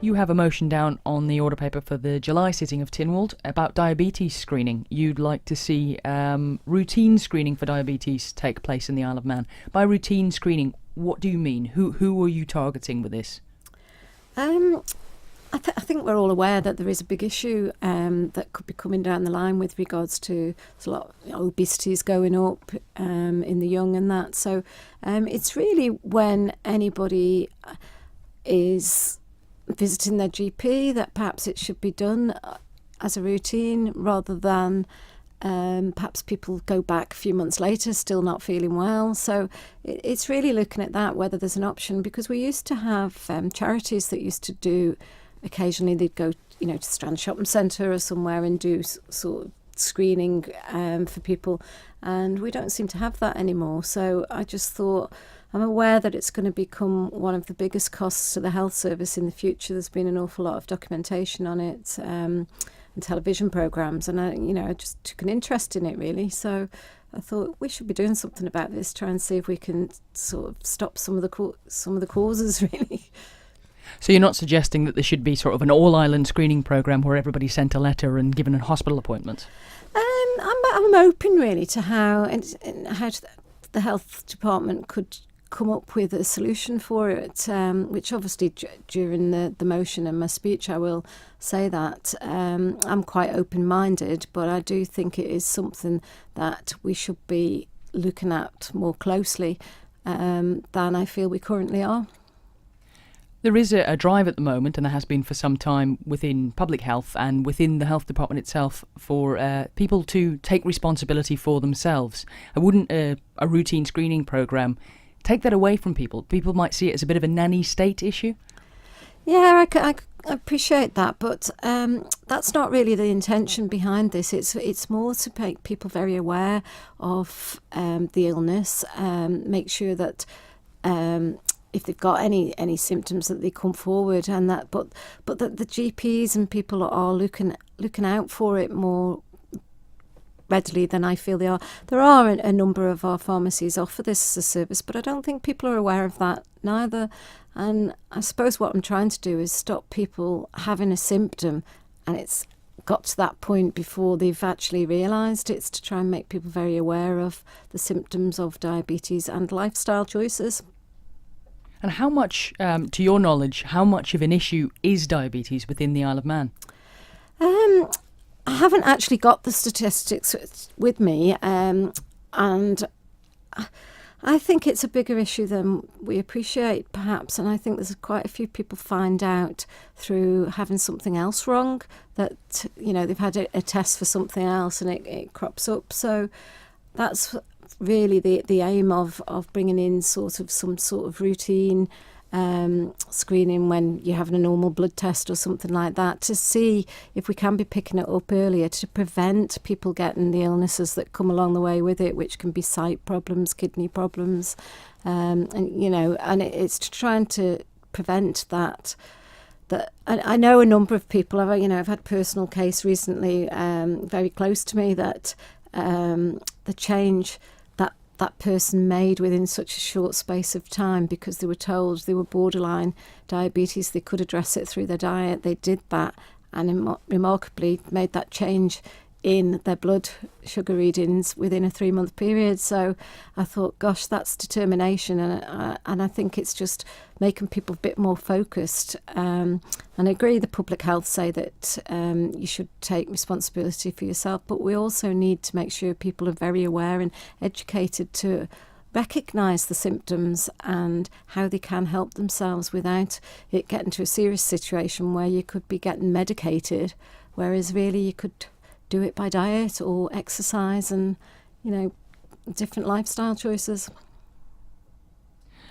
You have a motion down on the order paper for the July sitting of Tynwald about diabetes screening. You'd like to see routine screening for diabetes take place in the Isle of Man. By routine screening, what do you mean? Who are you targeting with this? I think we're all aware that there is a big issue that could be coming down the line with regards to a lot of obesity is going up in the young and that. So it's really when anybody is visiting their GP that perhaps it should be done as a routine rather than perhaps people go back a few months later still not feeling well. So it's really looking at that, whether there's an option, because we used to have charities that used to do occasionally, they'd go to Strand Shopping Centre or somewhere and do sort of screening for people, and we don't seem to have that anymore. So I just thought, I'm aware that it's going to become one of the biggest costs to the health service in the future. There's been an awful lot of documentation on it and television programmes, and I just took an interest in it really. So I thought we should be doing something about this, try and see if we can sort of stop some of the causes really. So you're not suggesting that there should be sort of an all-island screening programme where everybody's sent a letter and given a hospital appointment? I'm open really to how the health department could come up with a solution for it, which obviously during the motion and my speech I will say that I'm quite open-minded, but I do think it is something that we should be looking at more closely than I feel we currently are. There is a drive at the moment, and there has been for some time within public health and within the health department itself, for people to take responsibility for themselves. Wouldn't a routine screening programme take that away from people? People might see it as a bit of a nanny state issue. Yeah, I appreciate that, but that's not really the intention behind this. It's more to make people very aware of the illness, make sure that if they've got any symptoms that they come forward, and that but that the GPs and people are looking out for it more readily than I feel they are. There are a number of our pharmacies offer this as a service, but I don't think people are aware of that neither. And I suppose what I'm trying to do is stop people having a symptom and it's got to that point before they've actually realised. It's to try and make people very aware of the symptoms of diabetes and lifestyle choices. And how much, to your knowledge, how much of an issue is diabetes within the Isle of Man? I haven't actually got the statistics with me, and I think it's a bigger issue than we appreciate, perhaps. And I think there's quite a few people find out through having something else wrong, that they've had a test for something else and it crops up. So that's really the aim of bringing in some sort of routine screening when you're having a normal blood test or something like that, to see if we can be picking it up earlier to prevent people getting the illnesses that come along the way with it, which can be sight problems, kidney problems, and it's trying to prevent that. That I know a number of people. I've had a personal case recently, very close to me, that the change that person made within such a short space of time, because they were told they were borderline diabetes, they could address it through their diet. They did that and remarkably made that change in their blood sugar readings within a 3-month period. So I thought, gosh, that's determination, and I think it's just making people a bit more focused. And I agree, the public health say that you should take responsibility for yourself, but we also need to make sure people are very aware and educated to recognise the symptoms and how they can help themselves without it getting to a serious situation where you could be getting medicated, whereas really you could do it by diet or exercise and, different lifestyle choices.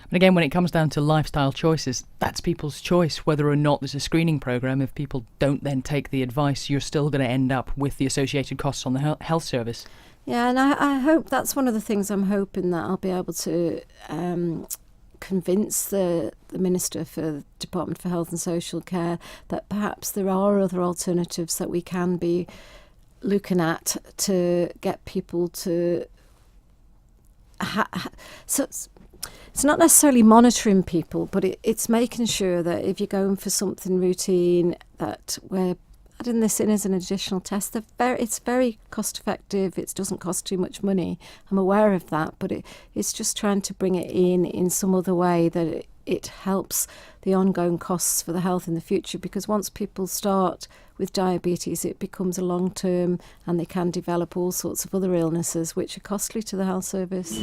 And again, when it comes down to lifestyle choices, that's people's choice whether or not there's a screening programme. If people don't then take the advice, you're still going to end up with the associated costs on the health service. Yeah, and I hope that's one of the things I'm hoping that I'll be able to convince the Minister for the Department for Health and Social Care that perhaps there are other alternatives that we can be looking at to get people to it's not necessarily monitoring people, but it's making sure that if you're going for something routine, that we're adding this in as an additional test. It's very cost effective. It doesn't cost too much money. I'm aware of that, but it's just trying to bring it in some other way that it helps the ongoing costs for the health in the future, because once people start with diabetes, it becomes a long term and they can develop all sorts of other illnesses which are costly to the health service.